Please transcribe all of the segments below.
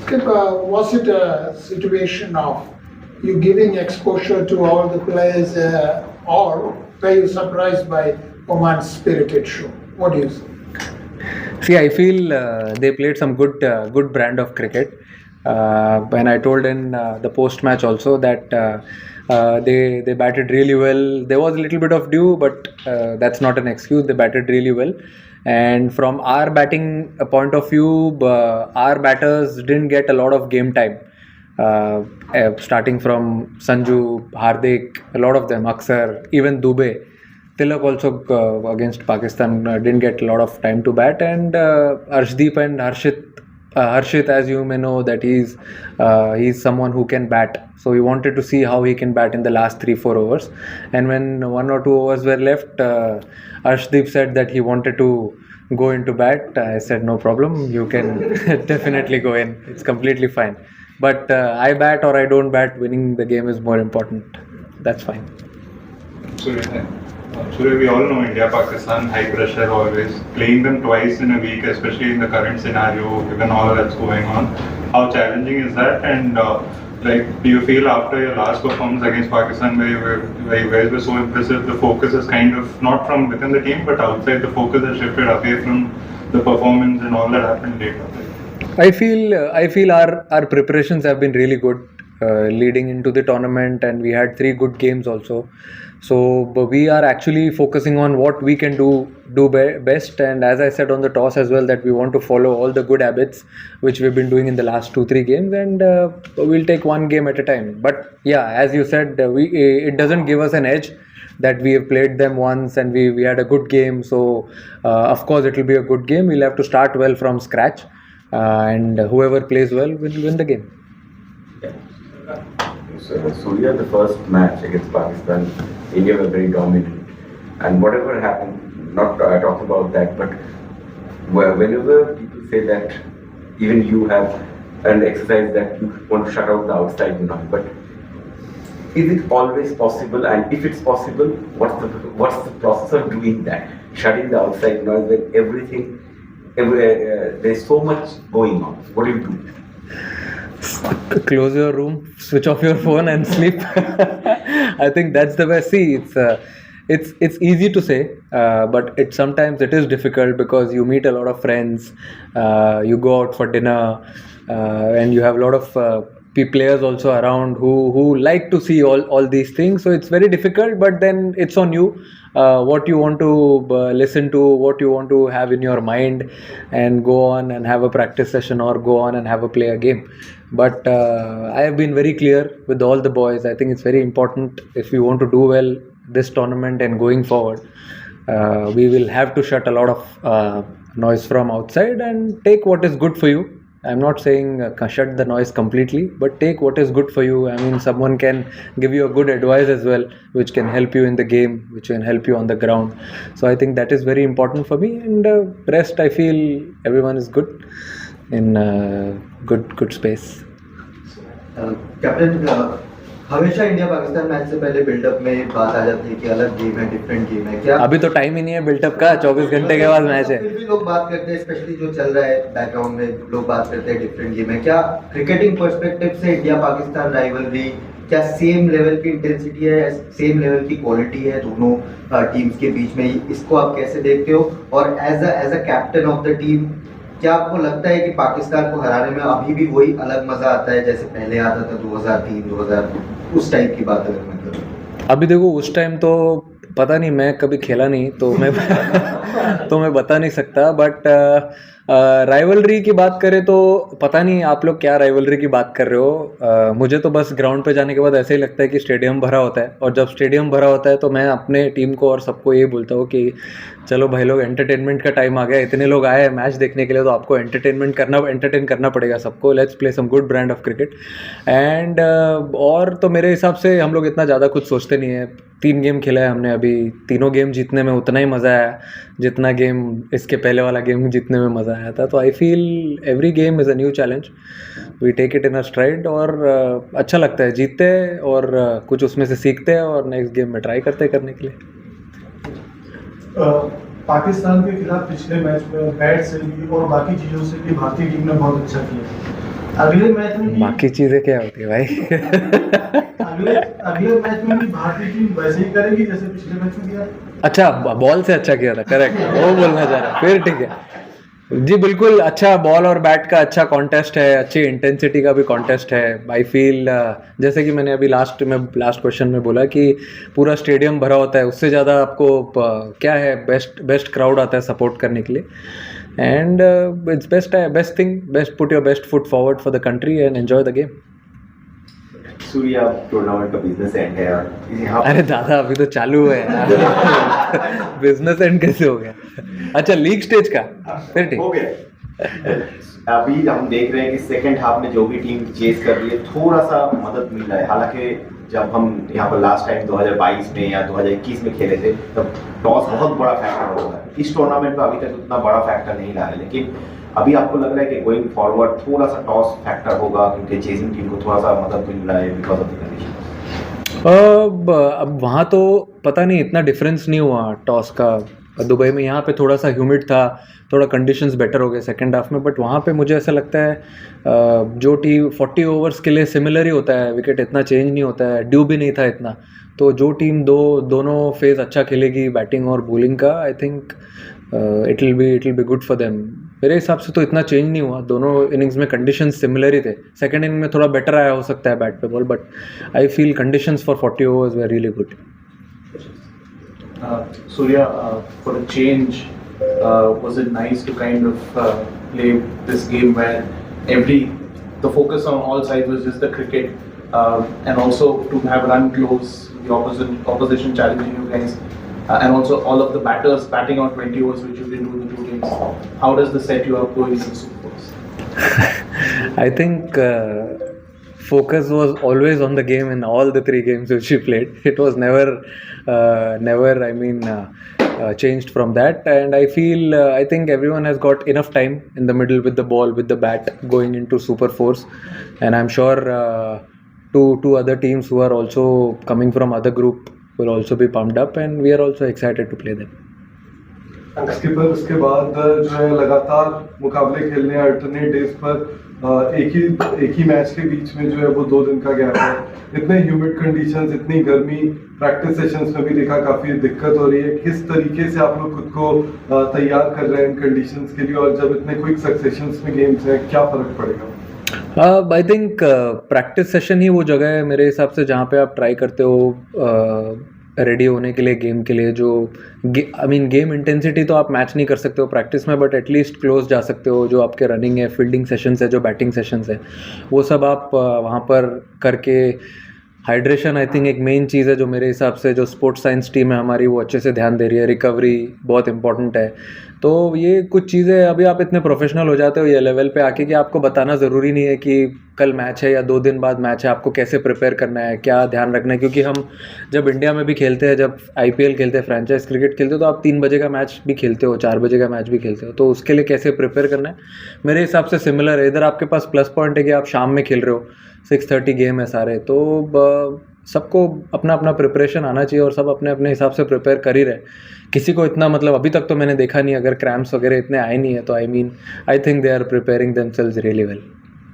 Skip, was it a situation of you giving exposure to all the players, or were you surprised by Oman's spirited show? What do you say? See, I feel they played some good brand of cricket. When I told in the post match also that they batted really well. There was a little bit of dew, but that's not an excuse. They batted really well. And from our batting point of view, our batters didn't get a lot of game time. Starting from Sanju, Hardik, a lot of them, Aksar, even Dubey. Tilak also against Pakistan didn't get a lot of time to bat, and Arshdeep and Harshit, as you may know, that he's someone who can bat. So we wanted to see how he can bat in the last 3-4 overs. And when 1 or 2 overs were left, Arshdeep said that he wanted to go into bat. I said no problem, you can definitely go in. It's completely fine. But I bat or I don't bat, winning the game is more important. That's fine. Surya, we all know India, Pakistan, high pressure always. Playing them twice in a week, especially in the current scenario, given all that's going on, how challenging is that? And do you feel after your last performance against Pakistan, where you guys were so impressive, the focus is kind of not from within the team, but outside, the focus has shifted away from the performance and all that happened later? I feel our preparations have been really good leading into the tournament, and we had 3 good games also. So but we are actually focusing on what we can do best, and as I said on the toss as well, that we want to follow all the good habits which we've been doing in the last 2-3 games, and we'll take one game at a time. But yeah, as you said, it doesn't give us an edge that we have played them once and we had a good game. So of course it will be a good game. We'll have to start well from scratch, and whoever plays well will win the game. So Surya, the first match against Pakistan, India were very dominant, and whatever happened, not talk about that, but whenever people say that even you have an exercise that you want to shut out the outside noise, but is it always possible? And if it's possible, what's the process of doing that? Shutting the outside noise when there's so much going on. What do you do? Close your room, switch off your phone and sleep. I think that's the best. See, it's easy to say, but sometimes it is difficult because you meet a lot of friends, you go out for dinner, and you have a lot of players also around who like to see all these things. So it's very difficult, but then it's on you. What you want to listen to, what you want to have in your mind, and go on and have a practice session or go on and have a play a game. But I have been very clear with all the boys. I think it's very important if we want to do well this tournament and going forward. We will have to shut a lot of noise from outside and take what is good for you. I'm not saying shut the noise completely, but take what is good for you. I mean, someone can give you a good advice as well, which can help you in the game, which can help you on the ground. So I think that is very important for me. And rest, I feel everyone is good in good space. Captain, हमेशा India Pakistan match से पहले buildup में बात आ जाती है कि अलग game है, डिफरेंट गेम है. क्या अभी तो टाइम ही नहीं है बिल्डअप का, 24 घंटे के बाद मैच है. फिर भी लोग बात करते हैं, स्पेशली जो चल रहा है बैकग्राउंड में, लोग बात करते हैं डिफरेंट गेम है. क्या क्रिकेटिंग पर्सपेक्टिव से इंडिया पाकिस्तान राइवलरी क्या सेम लेवल की इंटेंसिटी है, सेम लेवल की क्वालिटी है दोनों टीम्स के बीच में? इसको आप कैसे देखते हो? और as a captain of the team, क्या आपको लगता है कि पाकिस्तान को हराने में अभी भी वही अलग मजा आता है जैसे पहले आता था 2003-2000 उस टाइप की बात अगर मैं करूं? अभी देखो, उस टाइम तो पता नहीं, मैं कभी खेला नहीं तो मैं तो मैं बता नहीं सकता. बट राइवलरी की बात करें तो पता नहीं आप लोग क्या राइवलरी की बात कर रहे हो. मुझे तो बस ग्राउंड पे जाने के बाद ऐसे ही लगता है कि स्टेडियम भरा होता है, और जब स्टेडियम भरा होता है तो मैं अपने टीम को और सबको ये बोलता हूँ कि चलो भाई लोग, एंटरटेनमेंट का टाइम आ गया. इतने लोग आए हैं मैच देखने के लिए, तो आपको एंटरटेन करना पड़ेगा सबको. Let's play some good brand of cricket. And और तो मेरे हिसाब से हम लोग इतना ज़्यादा कुछ सोचते नहीं है. 3 गेम खेला है हमने अभी, तीनों गेम जीतने में उतना ही मज़ा आया जितना गेम इसके पहले वाला गेम जीतने में मज़ा आया था. तो I feel every game is a new challenge. We take it in a stride, और अच्छा लगता है. जीतते हैं और कुछ उसमें से सीखते हैं और नेक्स्ट गेम में ट्राई करते हैं करने के लिए. पाकिस्तान के खिलाफ पिछले मैच में बैट से भी और बाकी चीज़ों से भी भारतीय टीम ने बहुत अच्छा किया. अगले मैच में भी बाकी चीज़ें क्या होती है भाई? अगले मैच में भी भारतीय टीम वैसे ही करेगी जैसे पिछले मैच में किया। अच्छा, बॉल से अच्छा किया था, करेक्ट, वो बोलना चाह रहा, फिर ठीक है जी, बिल्कुल। अच्छा बॉल और बैट का अच्छा कॉन्टेस्ट है, अच्छी इंटेंसिटी का भी कॉन्टेस्ट है। आई फील जैसे कि मैंने अभी लास्ट क्वेश्चन में बोला कि पूरा स्टेडियम भरा होता है, उससे ज़्यादा आपको क्या है, बेस्ट क्राउड आता है सपोर्ट करने के लिए। And it's best thing, put your best foot forward for the country and enjoy the game. Surya, tournament का बिजनेस एंड है और यहाँ अरे दादा, अभी तो चालू है यार। बिजनेस एंड कैसे हो गया? अच्छा, लीग स्टेज का, फिर ठीक हो गया। अभी हम देख रहे हैं कि सेकंड हाफ में जो भी टीम चेस कर रही है थोड़ा सा मदद मिल रहा है। हालांकि जब हम यहाँ पर लास्ट टाइम 2022 में या 2021 में खेले थे तब टॉस बहुत बड़ा फैक्टर होता है। इस टूर्नामेंट में अभी तक उतना बड़ा फैक्टर नहीं रहा है, लेकिन अभी आपको लग रहा है कि गोइंग फॉरवर्ड थोड़ा सा टॉस फैक्टर होगा क्योंकि चेजिंग टीम को थोड़ा सा मदद मिल रहा है बिकॉज ऑफ द कंडीशन। अब वहाँ तो पता नहीं, इतना डिफरेंस नहीं हुआ टॉस का दुबई में। यहाँ पे थोड़ा सा ह्यूमिड था, थोड़ा कंडीशंस बेटर हो गए सेकंड हाफ में, बट वहाँ पे मुझे ऐसा लगता है जो टीम 40 ओवर्स के लिए सिमिलर ही होता है, विकेट इतना चेंज नहीं होता है, ड्यू भी नहीं था इतना। तो जो टीम दोनों फेज अच्छा खेलेगी बैटिंग और बॉलिंग का, I think it will be good for them. मेरे हिसाब से तो इतना चेंज नहीं हुआ, दोनों इनिंग्स में कंडीशंस सिमिलर ही थे। सेकंड इनिंग में थोड़ा बेटर आया हो सकता है बैट पे ball, but I feel conditions for 40 overs were really good. Surya, for a change, was it nice to kind of play this game where the focus on all sides was just the cricket, and also to have run close, the opposition challenging you guys, and also all of the batters batting out 20 overs, which you didn't do in the 2 games. How does this set you up going into the Super Bowls? I think focus was always on the game in all the 3 games which we played. It was never changed from that, and I think everyone has got enough time in the middle with the ball, with the bat, going into Super 4s, and I'm sure two other teams who are also coming from other group will also be pumped up, and we are also excited to play them. Skipper उसके बाद जो है लगातार मुकाबले खेलने alternate days पर एक ही match के बीच में जो है वो 2 दिन का गैप है। इतने ह्यूमिड कंडीशंस, इतनी गर्मी, प्रैक्टिस सेशंस में भी देखा काफ़ी दिक्कत हो रही है। किस तरीके से आप लोग खुद को तैयार कर रहे हैं इन कंडीशंस के लिए, और जब इतने क्विक सक्सेशंस में गेम्स हैं क्या फ़र्क पड़ेगा? आई थिंक प्रैक्टिस सेशन ही वो जगह है मेरे हिसाब से जहाँ पे आप ट्राई करते हो रेडी होने के लिए गेम के लिए। जो गेम इंटेंसिटी तो आप मैच नहीं कर सकते हो प्रैक्टिस में, बट एटलीस्ट क्लोज जा सकते हो। जो आपके रनिंग है, फील्डिंग सेशंस है, जो बैटिंग सेशंस है, वो सब आप वहाँ पर करके। हाइड्रेशन आई थिंक एक मेन चीज़ है जो मेरे हिसाब से जो स्पोर्ट्स साइंस टीम है हमारी वो अच्छे से ध्यान दे रही है। रिकवरी बहुत इंपॉर्टेंट है। तो ये कुछ चीज़ें अभी आप इतने प्रोफेशनल हो जाते हो ये लेवल पे आके कि आपको बताना ज़रूरी नहीं है कि कल मैच है या 2 दिन बाद मैच है, आपको कैसे प्रिपेयर करना है, क्या ध्यान रखना है। क्योंकि हम जब इंडिया में भी खेलते हैं, जब IPL खेलते हैं, फ्रेंचाइज क्रिकेट खेलते हो, तो आप 3 बजे का मैच भी खेलते हो, 4 बजे का मैच भी खेलते हो। तो उसके लिए कैसे प्रिपेयर करना है मेरे हिसाब से सिमिलर है। इधर आपके पास प्लस पॉइंट है कि आप शाम में खेल रहे हो, 6:30 गेम है सारे, तो सबको अपना अपना प्रिपरेशन आना चाहिए और सब अपने अपने हिसाब से प्रिपेयर कर ही रहे। किसी को इतना मतलब अभी तक तो मैंने देखा नहीं, अगर क्रैम्प्स वगैरह इतने आए नहीं है, तो I think they are preparing themselves really well.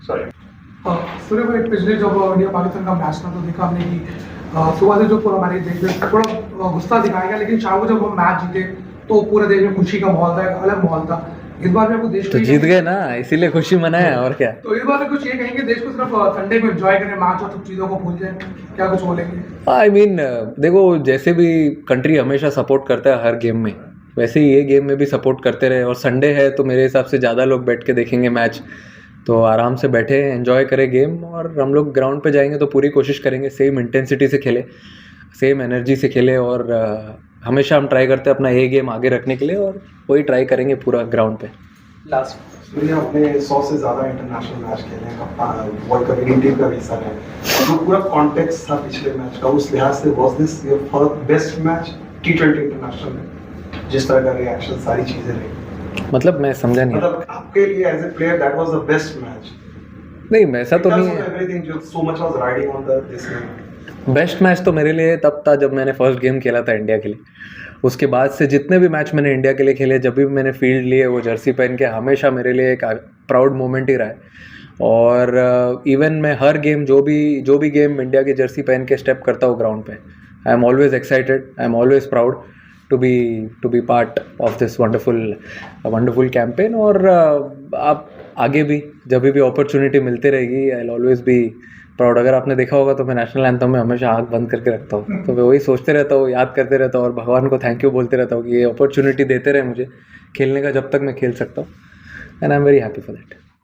Surya भाई, पिछले जब इंडिया पाकिस्तान का मैच था तो देखा हमने कि सुबह से जो पूरा मैच देखते थोड़ा गुस्सा दिखाया गया, लेकिन शाम को जब हम मैच जीते तो पूरे देश में खुशी का माहौल था, एक अलग माहौल था। इस बार में आपको देश तो जीत गए ना, इसीलिए खुशी मनाया और क्या। तो इस बार में कुछ ये कहेंगे देश को सिर्फ संडे को एंजॉय करें मैच और सब चीज़ों को भूल जाए, क्या कुछ बोलेंगे? देखो, जैसे भी कंट्री हमेशा सपोर्ट करता है हर गेम में, वैसे ही ये गेम में भी सपोर्ट करते रहे। और संडे है तो मेरे हिसाब से ज़्यादा लोग बैठ के देखेंगे मैच, तो आराम से बैठे एंजॉय करें गेम। और हम लोग ग्राउंड पे जाएंगे तो पूरी कोशिश करेंगे सेम इंटेंसिटी से खेले, सेम एनर्जी से खेले, और हमेशा हम ट्राई करते हैं अपना ये गेम आगे रखने के लिए, और वही ट्राई करेंगे पूरा ग्राउंड पे। सूर्या, आपने 100 से ज़्यादा इंटरनेशनल मैच खेले हैं, वर्ल्ड कप इंडियन टीम का भी हिस्सा है, जो पूरा कॉन्टेक्स्ट था पिछले मैच का, उस लिहाज से was this your best match T20 international में? जिस तरह का रिएक्शन, सारी चीज़ें रही, मतलब मैं समझा नहीं। मतलब आपके लिए as a player that was the best match? नहीं, ऐसा तो नहीं है। एवरीथिंग जो so much was riding on the this match. Best match तो मेरे लिए तब था जब मैंने फर्स्ट गेम खेला था इंडिया के लिए। उसके बाद से जितने भी मैच मैंने इंडिया के लिए खेले, जब भी मैंने फील्ड लिए वो जर्सी पहन के, हमेशा मेरे लिए एक प्राउड मोमेंट ही रहा है। और इवन मैं हर गेम जो भी गेम इंडिया की जर्सी पहन के स्टेप करता हूँ ग्राउंड पे, I am always excited, I am always proud to be part of this wonderful campaign. और आप आगे भी जब भी अपॉर्चुनिटी मिलती रहेगी, I will always be proud. अगर आपने देखा होगा तो मैं नेशनल एंथम में हमेशा आँख बंद करके रखता हूँ, तो मैं वही सोचते रहता हूँ, याद करते रहता हूँ और भगवान को थैंक यू बोलते रहता हूँ कि ये अपॉर्चुनिटी देते रहे मुझे खेलने का जब तक मैं खेल सकता हूँ, and I am very happy for that.